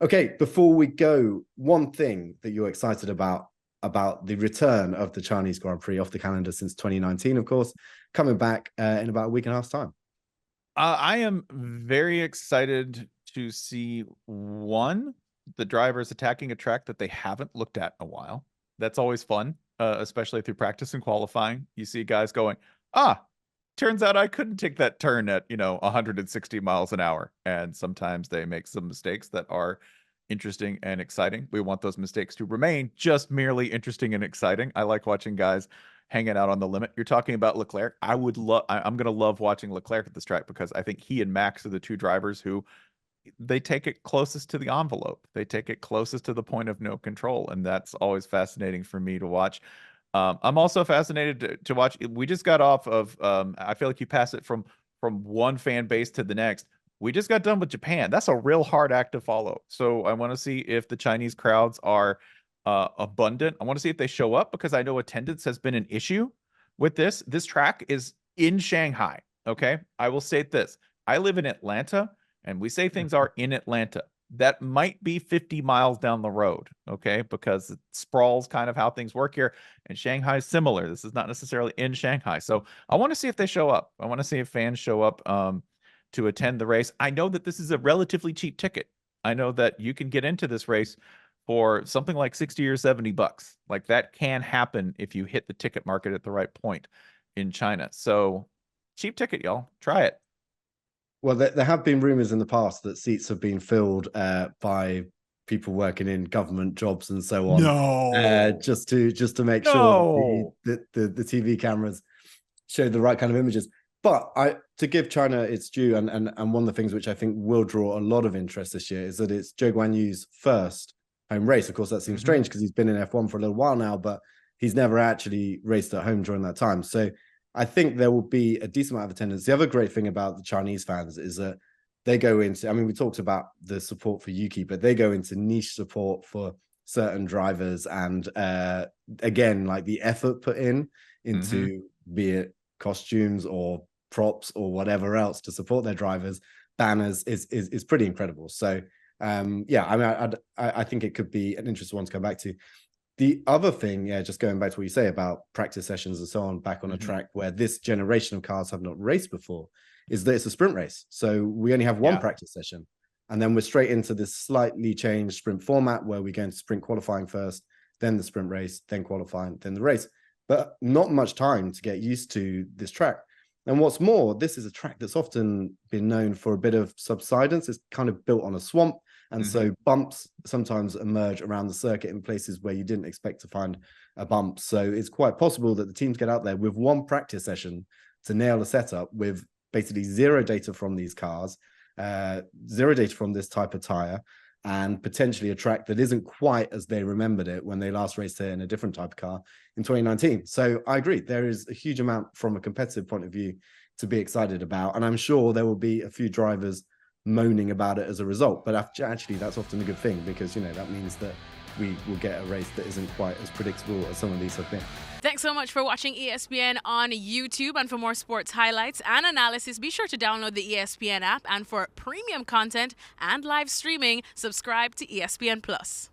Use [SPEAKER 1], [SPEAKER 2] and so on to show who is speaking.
[SPEAKER 1] Okay, before we go, one thing that you're excited about the return of the Chinese Grand Prix off the calendar since 2019, of course, coming back in about a week and a half's time.
[SPEAKER 2] I am very excited to see the drivers attacking a track that they haven't looked at in a while. That's always fun, especially through practice and qualifying. You see guys going, turns out I couldn't take that turn at, 160 miles an hour. And sometimes they make some mistakes that are interesting and exciting. We want those mistakes to remain just merely interesting and exciting. I like watching guys hanging out on the limit. You're talking about Leclerc. I'm going to love watching Leclerc at this track because I think he and Max are the two drivers who they take it closest to the envelope. They take it closest to the point of no control. And that's always fascinating for me to watch. I'm also fascinated to watch. We just got off of, I feel like you pass it from one fan base to the next. We just got done with Japan. That's a real hard act to follow. So I want to see if the Chinese crowds are abundant. I want to see if they show up because I know attendance has been an issue with this. This track is in Shanghai. Okay. I will state this. I live in Atlanta and we say things are in Atlanta. That might be 50 miles down the road. Okay. Because it sprawls kind of how things work here. And Shanghai is similar. This is not necessarily in Shanghai. So I want to see if they show up. I want to see if fans show up to attend the race. I know that this is a relatively cheap ticket. I know that you can get into this race for something like 60 or 70 bucks. Like that can happen if you hit the ticket market at the right point in China. So cheap ticket, y'all. Try it.
[SPEAKER 1] Well, there have been rumors in the past that seats have been filled by people working in government jobs and so on,
[SPEAKER 2] No.
[SPEAKER 1] just to make sure
[SPEAKER 2] No.
[SPEAKER 1] that the TV cameras show the right kind of images. But to give China its due, and one of the things which I think will draw a lot of interest this year is that it's Zhou Guanyu's first home race. Of course, that seems strange because he's been in F1 for a little while now, but he's never actually raced at home during that time. So I think there will be a decent amount of attendance. The other great thing about the Chinese fans is that they go into, I mean, we talked about the support for Yuki, but they go into niche support for certain drivers. And again, like the effort put into be it costumes or props or whatever else to support their drivers, banners is pretty incredible. So yeah, I mean, I think it could be an interesting one to come back to. The other thing, yeah, just going back to what you say about practice sessions and so on, back on a track where this generation of cars have not raced before, is that it's a sprint race. So we only have one practice session, and then we're straight into this slightly changed sprint format where we go into sprint qualifying first, then the sprint race, then qualifying, then the race. But not much time to get used to this track. And what's more, this is a track that's often been known for a bit of subsidence. It's kind of built on a swamp. And so bumps sometimes emerge around the circuit in places where you didn't expect to find a bump. So it's quite possible that the teams get out there with one practice session to nail a setup with basically zero data from these cars, zero data from this type of tire, and potentially a track that isn't quite as they remembered it when they last raced here in a different type of car in 2019. So I agree, there is a huge amount from a competitive point of view to be excited about. And I'm sure there will be a few drivers moaning about it as a result, but actually that's often a good thing because, you know, that means that we will get a race that isn't quite as predictable as some of these have been.
[SPEAKER 3] Thanks so much for watching ESPN on YouTube, and for more sports highlights and analysis, be sure to download the ESPN app, and for premium content and live streaming, subscribe to ESPN Plus.